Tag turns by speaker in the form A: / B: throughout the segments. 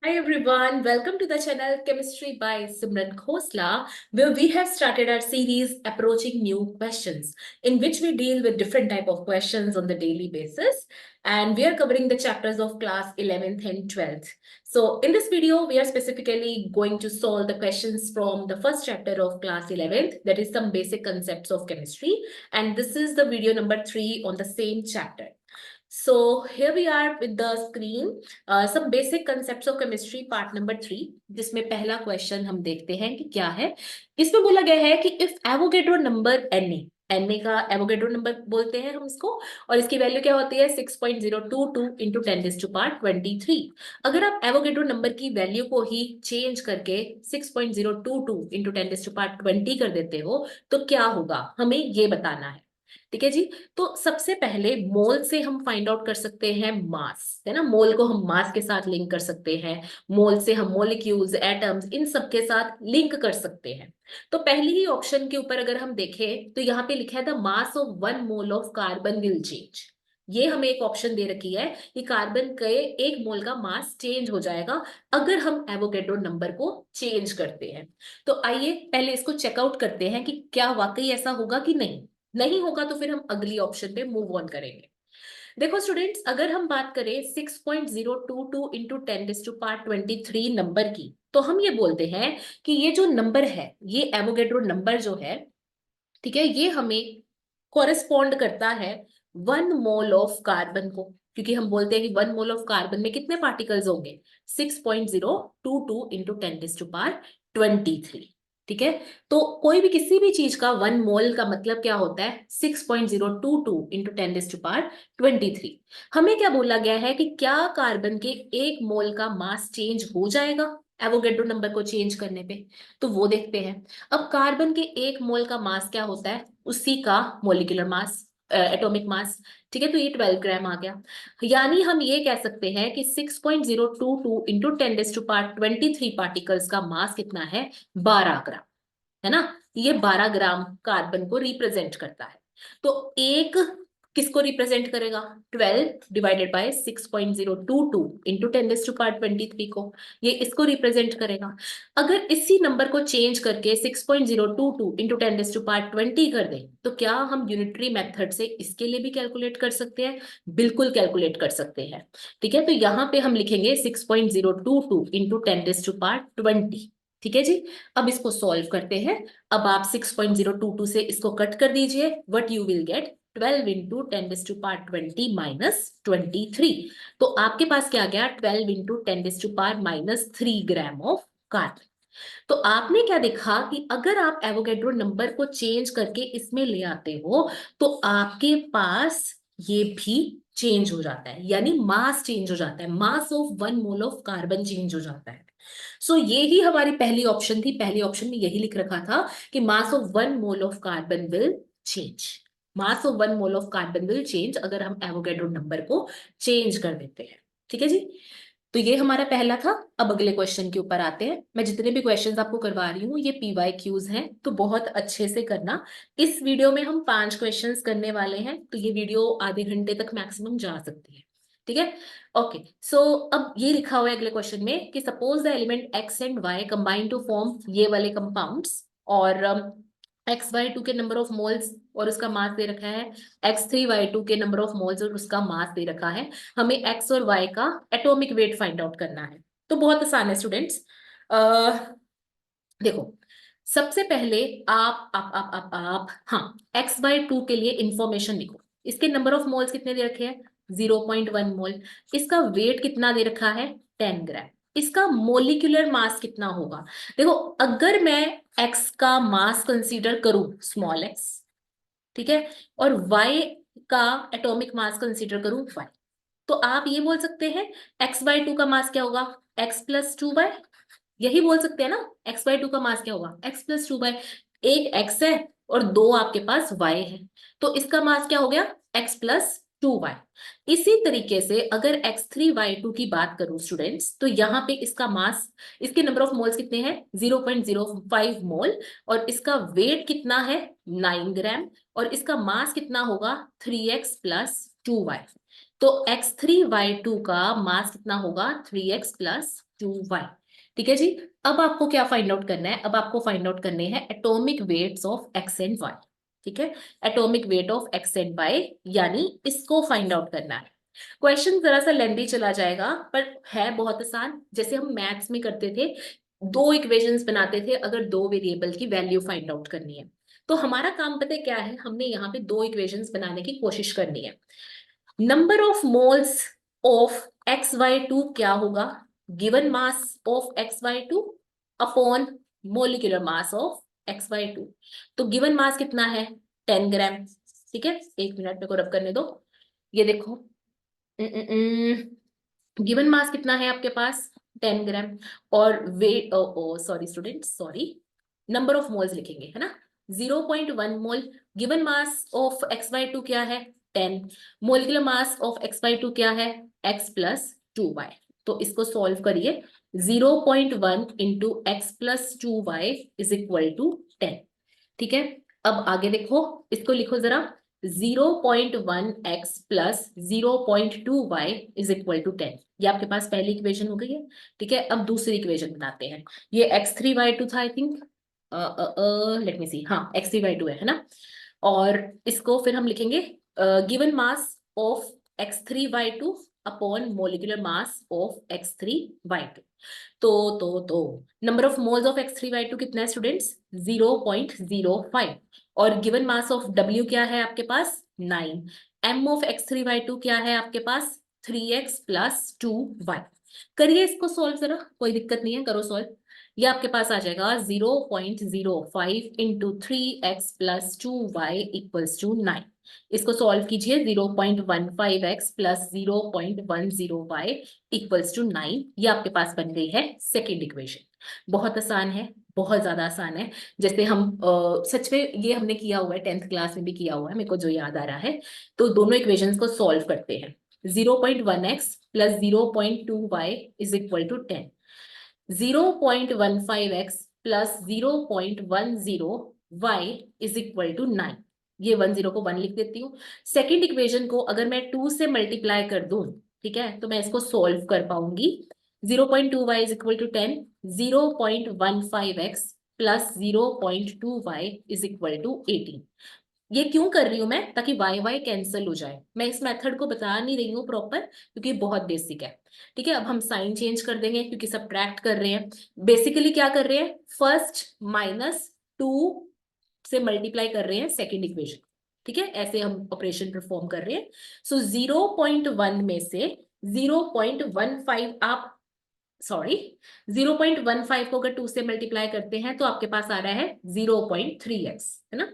A: Hi everyone, welcome to the channel Chemistry by Simran Khosla, where we have started our series Approaching New Questions, in which we deal with different type of questions on the daily basis, and we are covering the chapters of class 11th and 12th. So in this video, we are specifically going to solve the questions from the first chapter of class 11th, that is some basic concepts of chemistry, and this is the video number 3 on the same chapter. So here we are with the screen. Some basic concepts of chemistry part number 3, जिसमें पहला question हम देखते हैं कि क्या है। इसमें बोला गया है कि इफ एवोगेड्रो नंबर Na का एवोगेड्रो नंबर बोलते हैं हम इसको, और इसकी वैल्यू क्या होती है 6.022 इंटू 10⁻23। अगर आप एवोगेड्रो नंबर की वैल्यू को ही चेंज करके 6.022 इंटू 10⁻20 कर देते हो तो क्या होगा, हमें ये बताना है। ठीक है जी। तो सबसे पहले मोल से हम फाइंड आउट कर सकते हैं मास, है ना। मोल को हम मास के साथ लिंक कर सकते हैं, मोल से हम मॉलिक्यूल्स एटम्स इन सब के साथ लिंक कर सकते हैं। तो पहली ही ऑप्शन के ऊपर अगर हम देखें तो यहाँ पे लिखा है the mass of 1 mole of carbon will change. ये हमें एक ऑप्शन दे रखी है कि कार्बन के 1 मोल का मास चेंज हो जाएगा अगर हम एवोगेड्रो नंबर को चेंज करते हैं। तो आइए पहले इसको चेकआउट करते हैं कि क्या वाकई ऐसा होगा कि नहीं। नहीं होगा तो फिर हम अगली ऑप्शन पे मूव ऑन करेंगे। देखो स्टूडेंट्स, अगर हम बात करें 6.022 इंटू 10⁻23 नंबर की, तो हम ये बोलते हैं कि ये जो नंबर है, ये एवोगेड्रो नंबर जो है, ठीक है, ये हमें कॉरेस्पॉन्ड करता है 1 मोल ऑफ कार्बन को। क्योंकि हम बोलते हैं कि 1 मोल ऑफ कार्बन में कितने पार्टिकल्स होंगे, 6.022 इंटू 10⁻23। ठीक है। तो कोई भी किसी भी चीज का 1 मोल का मतलब क्या होता है 6.022 इंटू 10⁻23। हमें क्या बोला गया है कि क्या कार्बन के 1 मोल का मास चेंज हो जाएगा एवोगेड्रो नंबर को चेंज करने पे। तो वो देखते हैं। अब कार्बन के 1 मोल का मास क्या होता है, उसी का मोलिकुलर मास, एटॉमिक मास। ठीक है, तो ये 12 ग्राम आ गया। यानी हम ये कह सकते हैं कि 6.022 इंटू 10⁻23 पार्टिकल्स का मास कितना है, 12 ग्राम, है ना। ये 12 ग्राम कार्बन को रिप्रेजेंट करता है। तो एक किसको रिप्रेजेंट करेगा, 12 डिवाइडेड बाय 6.022 इंटू 10⁻23 को, ये इसको रिप्रेजेंट करेगा। अगर इसी नंबर को चेंज करके 6.022 इंटू 10⁻20 कर दें तो क्या हम यूनिटरी मेथड से इसके लिए भी कैलकुलेट कर सकते हैं, बिल्कुल कैलकुलेट कर सकते हैं। ठीक है, तो यहाँ पे हम लिखेंगे 6.022 इंटू 10⁻20। ठीक है जी। अब इसको सॉल्व करते हैं। अब आप 6.022 से इसको कट कर दीजिए, what you will get 12 into 10⁻20 minus 23। तो आपके पास क्या आ गया, 12 इंटू 10⁻³ ग्राम ऑफ कार्बन। तो आपने क्या देखा कि अगर आप एवोगेड्रो नंबर को चेंज करके इसमें ले आते हो तो आपके पास ये भी चेंज हो जाता है, यानी मास चेंज हो जाता है, mass of 1 mole of carbon change हो जाता है। सो ये ही हमारी पहली ऑप्शन थी। पहली ऑप्शन में यही लिख रखा था कि mass of 1 mole of carbon will change. Mass of 1 mole of carbon will change अगर हम एवोगेड्रो नंबर को चेंज कर देते हैं। ठीक है जी। तो ये हमारा पहला था। अब अगले क्वेश्चन के ऊपर आते हैं। मैं जितने भी क्वेश्चंस आपको करवा रही हूँ ये PYQs हैं, तो बहुत अच्छे से करना। इस वीडियो में हम 5 क्वेश्चंस करने वाले हैं, तो ये वीडियो आधे घंटे तक मैक्सिमम जा सकती है। ठीक है। ओके, सो अब ये लिखा हुआ है अगले क्वेश्चन में कि suppose the element X and Y combine to form ये वाले कंपाउंड्स, और XY2 के नंबर ऑफ मोल्स और उसका मास दे रखा है, X3Y2 के नंबर ऑफ मोल्स और उसका मास दे रखा है। हमें X और Y का एटॉमिक वेट फाइंड आउट करना है। तो बहुत आसान है स्टूडेंट्स। देखो, सबसे पहले आप हाँ, XY2 के लिए इंफॉर्मेशन लिखो। इसके नंबर ऑफ मोल्स कितने दे रखे हैं, 0.1 मोल। इसका वेट कितना दे रखा है, 10 ग्राम। इसका मोलिकुलर मास कितना होगा, देखो अगर मैं एक्स का मास कंसीडर करूं स्मॉल एक्स, ठीक है, और वाई का एटॉमिक मास कंसीडर करूं वाई, तो आप ये बोल सकते हैं XY2 का मास क्या होगा, X+2y। यही बोल सकते हैं ना, XY2 का मास क्या होगा, X+2y। एक X है और 2 आपके पास Y है, तो इसका मास क्या हो गया, X+2y। इसी तरीके से अगर X3Y2 की बात करूं स्टूडेंट्स, तो यहाँ पे इसका मास, इसके नंबर ऑफ मोल्स कितने हैं, 0.05 मोल, और इसका वेट कितना है, 9 ग्राम, और इसका मास कितना होगा, 3x+2y। तो x3y2 का मास कितना होगा 3x + 2y। ठीक है जी। अब आपको क्या फाइंड आउट करना है, अब आपको फाइंड आउट करने हैं atomic weights of x and y। ठीक है, atomic weight of x and y, यानी इसको फाइंड आउट करना है। क्वेश्चन जरा सा लेंदी चला जाएगा पर है बहुत आसान, जैसे हम मैथ्स में करते थे, दो इक्वेशंस बनाते थे अगर दो वेरिएबल की वैल्यू फाइंड आउट करनी है। तो हमारा काम पता है क्या है, हमने यहाँ पे दो इक्वेशंस बनाने की कोशिश करनी है। Number of moles of XY2 क्या होगा, given mass of XY2 upon molecular mass of XY2। तो गिवन मास कितना है 10 ग्राम। ठीक है, एक मिनट मेरे को रब करने दो। ये देखो, गिवन मास कितना है आपके पास 10 ग्राम, और weight, sorry student sorry, number of moles लिखेंगे है ना, 0.1 मोल। गिवन मास ऑफ XY2 क्या है 10, मोलिकुलर मास ऑफ XY2 क्या है x + 2y। तो इसको सॉल्व करिए, 0.1 into x + 2y is equal to 10। ठीक है, अब आगे देखो, इसको लिखो जरा, 0.1x + 0.2y is equal to 10। ये आपके पास पहली इक्वेशन हो गई है। ठीक है, अब दूसरी इक्वेशन बनाते हैं। ये x3y2 था आई थिंक, लेट मी सी, हाँ x3y2 है ना। और इसको फिर हम लिखेंगे given mass of x3y2 upon molecular mass of x3y2। तो number of moles of x3y2 कितना है स्टूडेंट्स 0.05, और गिवन मास ऑफ W क्या है आपके पास 9। m ऑफ x3y2 क्या है आपके पास 3x + 2y। करिए इसको सॉल्व जरा, कोई दिक्कत नहीं है, करो सॉल्व। ये आपके पास आ जाएगा 0.05 into 3x + 2y equals to 9। इसको सॉल्व कीजिए, 0.15x + 0.10y इक्वल्स टू 9। ये आपके पास बन गई है सेकेंड इक्वेशन। बहुत आसान है, बहुत ज्यादा आसान है। जैसे हम सच में ये हमने किया हुआ है, 10th क्लास में भी किया हुआ है, मेरे को जो याद आ रहा है। तो दोनों इक्वेशंस को सॉल्व करते हैं। 0.1x + 0.2y is equal to 10, 0.15x + 0.10y is equal to 9। ये 10 को 1 लिख देती हूँ। सेकेंड इक्वेशन को अगर मैं 2 से मल्टीप्लाई कर दूं, ठीक है, तो मैं इसको सोल्व कर पाऊंगी। 0.2y is equal to 10, 0.15x + 0.2y is equal to 18। ये क्यों कर रही हूं मैं, ताकि वाई वाई कैंसिल हो जाए। मैं इस मेथड को बता नहीं रही हूँ प्रॉपर, क्योंकि बहुत बेसिक है। ठीक है, अब हम साइन चेंज कर देंगे क्योंकि सब्ट्रैक्ट कर रहे हैं। बेसिकली क्या कर रहे हैं, फर्स्ट -2 से मल्टीप्लाई कर रहे हैं सेकेंड इक्वेशन। ठीक है, ऐसे हम ऑपरेशन परफॉर्म कर रहे हैं। सो 0.1 में से 0.15 आप, सॉरी, 0.15 को अगर 2 से मल्टीप्लाई करते हैं तो आपके पास आ रहा है 0.3x, है ना।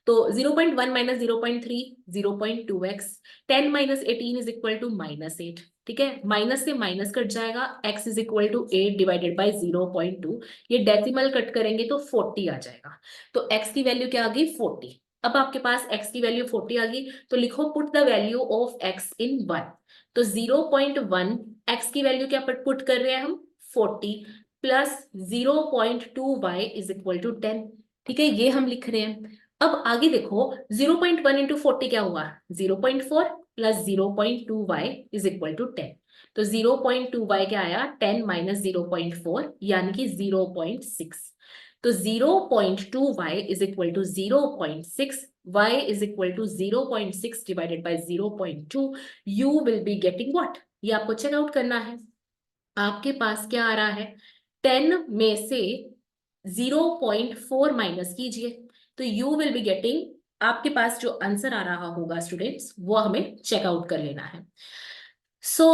A: तो 0.1 - 0.3 0.2x, 10 - 18 इज इक्वल टू -8। ठीक है, माइनस से माइनस कट जाएगा, x is equal to 8 divided by 0.2। ये डेसिमल कट करेंगे तो 40 आ जाएगा। तो x की वैल्यू क्या आ गई 40। अब आपके पास x की वैल्यू 40 आ गई, तो लिखो put the value of x इन 1। तो 0.1 x की वैल्यू क्या पुट कर रहे हैं हम 40 plus 0.2y is equal to 10। ठीक है, ये हम लिख रहे हैं। अब आगे देखो, 0.1 इंटू 40 क्या हुआ 0.4 plus 0.2y is equal to 10। तो 0.2y क्या आया 10 - 0.4 यानी कि 0.6। तो 0.2y is equal to 0.6, y is equal to 0.6 divided by 0.2। You will be getting what, ये आपको चेकआउट करना है। आपके पास क्या आ रहा है 10 में से 0.4 माइनस कीजिए, तो यू विल बी गेटिंग, आपके पास जो आंसर आ रहा होगा स्टूडेंट्स वो हमें चेकआउट कर लेना है। सो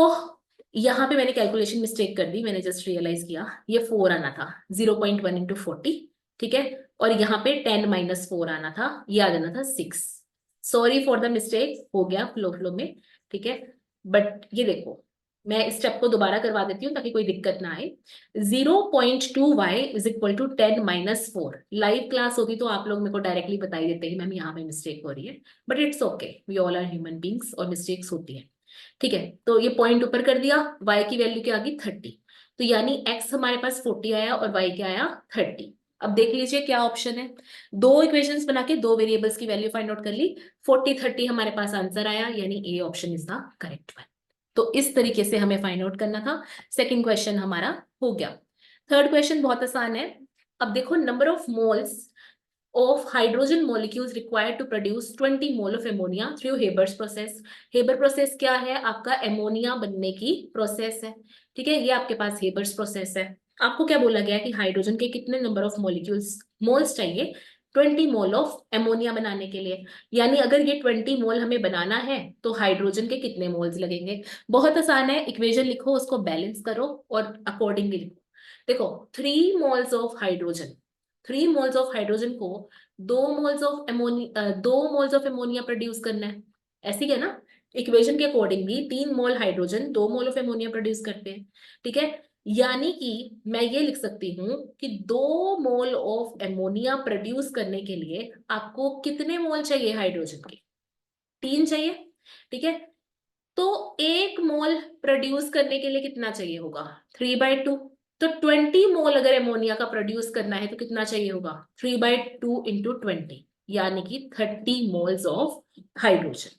A: यहाँ पे मैंने कैलकुलेशन मिस्टेक कर दी, मैंने जस्ट रियलाइज किया ये 4 आना था 0.1 इंटू 40। ठीक है, और यहाँ पे 10 - 4 आना था, ये आ जाना था 6। सॉरी फॉर द मिस्टेक, हो गया फ्लो फ्लो में। ठीक है, बट ये देखो, मैं इस स्टेप को दोबारा करवा देती हूँ ताकि कोई दिक्कत ना आए। 0.2y is equal to 10 - 4। Live class होती तो आप लोग मेरे को डायरेक्टली बता ही देते हैं मैम यहाँ पे मिस्टेक हो रही है, but it's okay, we all are human beings और मिस्टेक्स होती है। ठीक है, तो ये पॉइंट ऊपर कर दिया, y की वैल्यू क्या आ गई 30। तो यानी x हमारे पास 40 आया और y क्या आया 30। अब देख लीजिए क्या ऑप्शन है। दो इक्वेशंस बना के दो वेरिएबल्स की वैल्यू फाइंड आउट कर ली, 40-30 हमारे पास आंसर आया, यानी A option is the correct one. तो इस तरीके से हमें फाइंड आउट करना था। सेकंड क्वेश्चन हमारा हो गया। थर्ड क्वेश्चन बहुत आसान है। अब देखो, number of moles of hydrogen molecules required to produce 20 mole of ammonia through Haber's process। Haber process क्या है? आपका एमोनिया बनने की प्रोसेस है। ठीक है, ये आपके पास हेबर्स प्रोसेस है। आपको क्या बोला गया कि हाइड्रोजन के कितने नंबर ऑफ मॉलिक्यूल्स मोल्स चाहिए? 20 मोल ऑफ एमोनिया बनाने के लिए। यानी अगर ये 20 मोल हमें बनाना है तो हाइड्रोजन के कितने मोल्स लगेंगे? बहुत आसान है, इक्वेशन लिखो, उसको बैलेंस करो और अकॉर्डिंगली लिखो। देखो, 3 मोल्स ऑफ हाइड्रोजन को 2 मोल्स ऑफ एमोनिया प्रोड्यूस करना है, ऐसी है ना? इक्वेशन के accordingly 3 mole hydrogen 2 mole of ammonia produce करते हैं। ठीक है, यानी कि मैं ये लिख सकती हूँ कि 2 मोल ऑफ एमोनिया प्रोड्यूस करने के लिए आपको कितने मोल चाहिए हाइड्रोजन के? 3 चाहिए। ठीक है, तो 1 मोल प्रोड्यूस करने के लिए कितना चाहिए होगा? 3/2। तो 20 मोल अगर एमोनिया का प्रोड्यूस करना है तो कितना चाहिए होगा? 3/2 इंटू 20, यानी कि 30 मोल्स ऑफ हाइड्रोजन।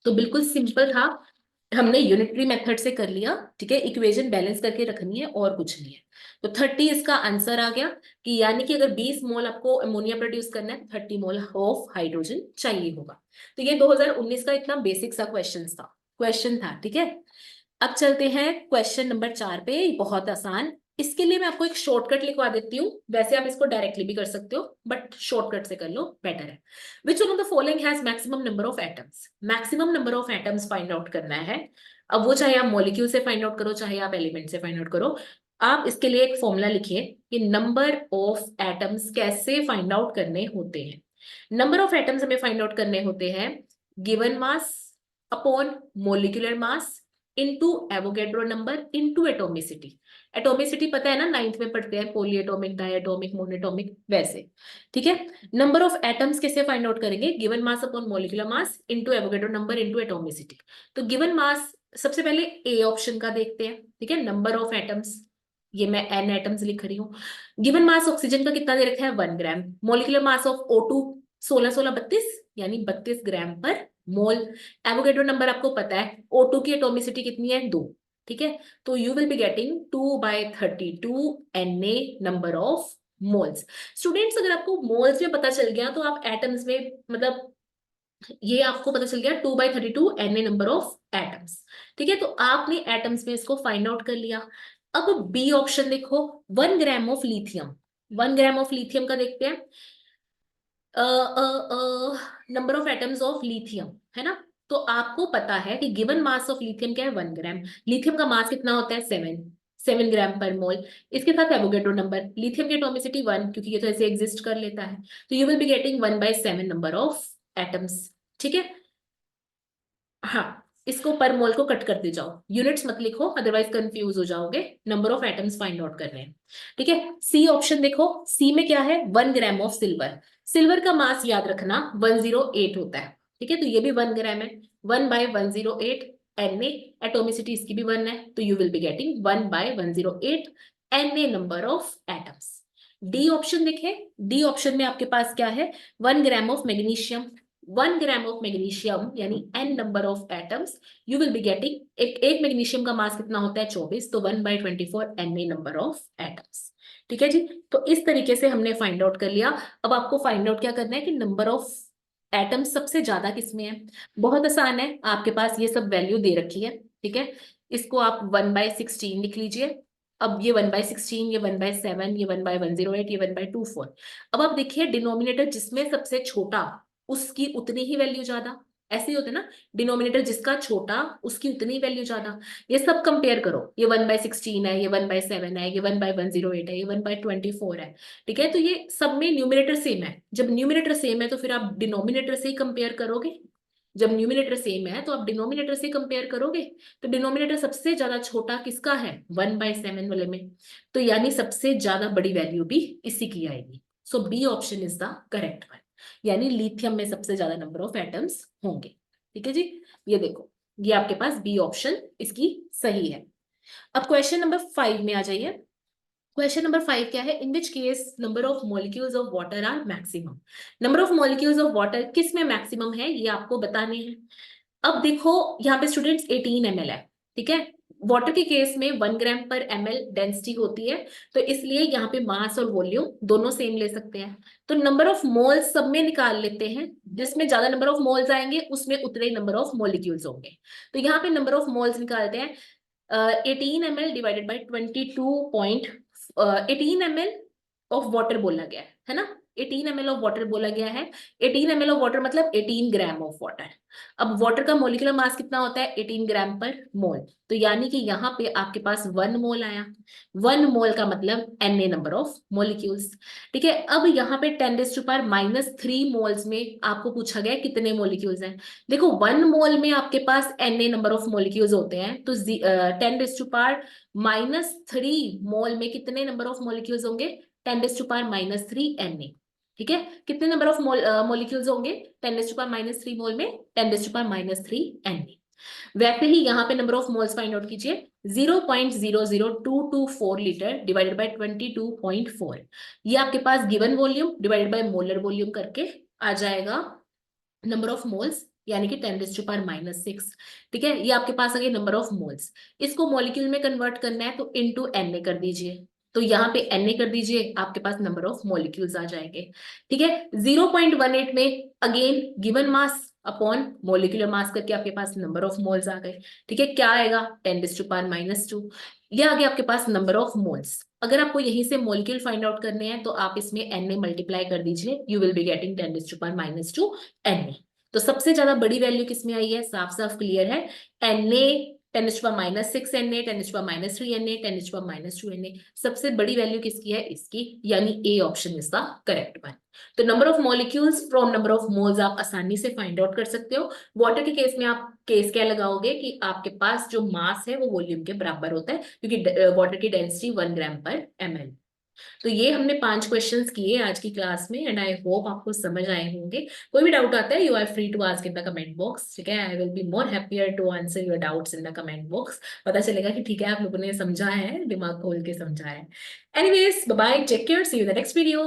A: तो बिल्कुल सिंपल था, हमने यूनिटरी मेथड से कर लिया। ठीक है, इक्वेशन बैलेंस करके रखनी है और कुछ नहीं है। तो 30 इसका आंसर आ गया, कि यानी कि अगर 20 मोल आपको अमोनिया प्रोड्यूस करना है, 30 मोल ऑफ हाइड्रोजन चाहिए होगा। तो ये 2019 का इतना बेसिक सा क्वेश्चन था। ठीक है, अब चलते हैं क्वेश्चन नंबर 4 पे। बहुत आसान, इसके लिए मैं आपको एक शॉर्टकट लिखवा देती हूँ। वैसे आप इसको डायरेक्टली भी कर सकते हो, बट शॉर्टकट से कर लो, बेटर है। Which one of the following has maximum number of atoms? Maximum number of atoms find out करना है। अब वो चाहे आप मॉलिक्यूल से फाइंड आउट करो, चाहे आप एलिमेंट से फाइंड आउट करो। आप इसके लिए एक फॉर्मूला लिखिए कि नंबर ऑफ एटम्स कैसे फाइंड आउट करने होते हैं। नंबर ऑफ एटम्स हमें फाइंड आउट करने होते हैं given mass upon molecular mass into Avogadro number into atomicity. Atomicity पता है ना, 9th में पढ़ते हैं, पॉली एटॉमिक, डायटोमिक, मोनोटॉमिक, वैसे। ठीक है, नंबर ऑफ एटम्स कैसे फाइंड आउट करेंगे? Given mass upon molecular mass into Avogadro number into atomicity. तो गिवन मास सबसे पहले ए ऑप्शन का देखते हैं। ठीक है, नंबर ऑफ एटम्स, ये मैं n एटम्स लिख रही हूँ। गिवन मास ऑक्सीजन का कितना दे रखा है? 1 ग्राम। मोलिकुलर मास ऑफ O2 16-16-32, यानी 32 ग्राम पर मोल। एवोगेड्रो नंबर आपको पता है, O2 की एटोमिसिटी कितनी है? 2। ठीक है, तो you will be getting 2/32 Na number of moles. Students, अगर आपको मोल्स में पता चल गया तो आप एटम्स में, मतलब ये आपको पता चल गया 2/32 Na नंबर ऑफ एटम्स। ठीक है, तो आपने एटम्स में इसको फाइंड आउट कर लिया। अब बी ऑप्शन देखो, 1 gram of lithium. 1 gram of lithium का देखते हैं। Number of atoms of lithium, है ना? तो आपको पता है कि गिवन मास ऑफ लिथियम क्या है? 1 ग्राम। लिथियम का मास कितना होता है? 7 ग्राम पर मोल। इसके साथ एवोगेड्रो नंबर, लिथियम की एटोमिसिटी 1, क्योंकि ये तो ऐसे एग्जिस्ट कर लेता है। तो you will be getting 1/7 number of atoms. ठीक है, हाँ, इसको पर मोल को कट करते जाओ, यूनिट्स मत लिखो, अदरवाइज कंफ्यूज हो जाओगे। Number of atoms find out करने हैं। ठीक है, सी ऑप्शन देखो, सी में क्या है? 1 ग्राम ऑफ सिल्वर। सिल्वर का मास याद रखना 108 होता है। ठीक है, तो ये भी 1 ग्राम है, 1/108 Na। एटोमिसिटी इसकी भी 1 है, तो you will be getting 1/108 Na number of atoms. D option देखें, डी ऑप्शन में आपके पास क्या है? 1 gram of magnesium. 1 gram of magnesium यानी n number of atoms, you will be getting, एक मैग्नीशियम का मास कितना होता है? 24, तो 1/24 Na नंबर ऑफ एटम्स। ठीक है जी, तो इस तरीके से हमने फाइंड आउट कर लिया। अब आपको फाइंड आउट क्या करना है कि नंबर ऑफ एटम्स सबसे ज्यादा किसमें है। बहुत आसान है, आपके पास ये सब वैल्यू दे रखी है। ठीक है, इसको आप 1/16 लिख लीजिए। अब ये 1/16, ये 1/7, ये 1/108, ये 1/24। अब आप देखिए, डिनोमिनेटर जिसमें सबसे छोटा उसकी उतनी ही वैल्यू ज्यादा, ऐसे ही होते ना, डिनोमिनेटर जिसका छोटा उसकी उतनी वैल्यू ज्यादा। ये सब कंपेयर करो, ये 1/16 है, ये 1/7 है, ये 1/108 है, ये 1/24 है। ठीक है, तो ये सब में न्यूमिनेटर सेम है। जब न्यूमिनेटर सेम है तो फिर आप डिनोमिनेटर से ही कंपेयर करोगे। जब न्यूमिनेटर सेम है तो आप डिनोमिनेटर से कंपेयर करोगे। तो डिनोमिनेटर सबसे ज्यादा छोटा किसका है? 1/7 वाले में। तो यानी सबसे ज्यादा बड़ी वैल्यू भी इसी की आएगी। So B option is the correct one, यानी लिथियम में सबसे ज्यादा नंबर ऑफ एटम्स होंगे। ठीक है जी, ये देखो, ये आपके पास बी ऑप्शन इसकी सही है। अब क्वेश्चन नंबर 5 में आ जाइए। क्वेश्चन नंबर 5 क्या है? In which case number of molecules of water are maximum. Number of molecules of water किस में मैक्सिमम है ये आपको बताने हैं। अब देखो यहाँ पे स्टूडेंट्स 18 ml है, ठीक है। वाटर के केस में 1 ग्राम पर ml डेंसिटी होती है, तो इसलिए यहाँ पे मास और वॉल्यूम दोनों सेम ले सकते हैं। तो नंबर ऑफ मोल्स सब में निकाल लेते हैं, जिसमें ज्यादा नंबर ऑफ मोल्स आएंगे उसमें उतने ही नंबर ऑफ मॉलिक्यूल्स होंगे। तो यहाँ पे नंबर ऑफ मोल्स निकालते हैं। 18 ml divided by 18 ml of water बोला गया है ना। 18 ml ऑफ वाटर बोला गया है। 18 ml ऑफ वाटर मतलब 18 ग्राम ऑफ वाटर। अब वाटर का मोलिकुलर मास कितना होता है? 18 ग्राम पर मोल। तो यानी कि यहाँ पे आपके पास 1 मोल आया। 1 मोल का मतलब Na नंबर ऑफ मोलिक्यूल्स। ठीक है, अब यहाँ पे 10⁻³ मोल्स में आपको पूछा गया कितने मोलिक्यूल्स हैं। देखो 1 मोल में आपके पास Na नंबर ऑफ मोलिक्यूल्स होते हैं, तो 10⁻³ मोल में कितने नंबर ऑफ मोलिक्यूल्स होंगे? 10⁻³ Na। ठीक है, कितने नंबर ऑफ मोलिक्यूल्स होंगे 10⁻³ मोल में? 10⁻³ Na। वैसे ही यहाँ पे number of moles find out कीजिए। 0.00224 लीटर डिवाइडेड बाय 22.4, ये आपके पास given volume divided by molar volume करके आ जाएगा नंबर ऑफ मोल्स, यानी कि 10⁻⁻6। ठीक है, ये आपके पास आ गए नंबर ऑफ मोल्स। इसको मॉलिक्यूल में कन्वर्ट करना है तो इनटू Na कर दीजिए। तो यहाँ पे Na कर दीजिए, आपके पास नंबर ऑफ मॉलिक्यूल्स आ जाएंगे। ठीक है, 0.18 में again given mass upon molecular mass करके आपके पास नंबर ऑफ मोल्स आ गए। ठीक है, क्या आएगा? 10⁻⁻2। ये आ गया आपके पास नंबर ऑफ मोल्स। अगर आपको यहीं से मोलिक्यूल फाइंड आउट करने हैं तो आप इसमें Na मल्टीप्लाई कर दीजिए, you will be getting 10⁻⁻2 Na। तो सबसे ज्यादा बड़ी वैल्यू किसमें आई है? साफ साफ क्लियर है, Na 10⁻⁻6 Na, 10⁻³ Na, 10⁻² Na। सबसे बड़ी वैल्यू किसकी है? इसकी, यानी A option is the correct one. तो number of molecules from number of moles आप आसानी से फाइंड आउट कर सकते हो। वाटर के केस में आप केस क्या लगाओगे कि आपके पास जो मास है वो वॉल्यूम के बराबर होता है, क्योंकि वाटर की डेंसिटी 1 ग्राम पर ml। तो ये हमने 5 क्वेश्चंस किए आज की क्लास में, एंड आई होप आपको समझ आए होंगे। कोई भी डाउट आता है you are free to ask in the comment box. ठीक है, I will be more happier to answer your doubts in the comment box. पता चलेगा कि ठीक है आप लोगों ने समझा है, दिमाग खोल के समझा है। Anyways bye bye, take care, see you in the next video.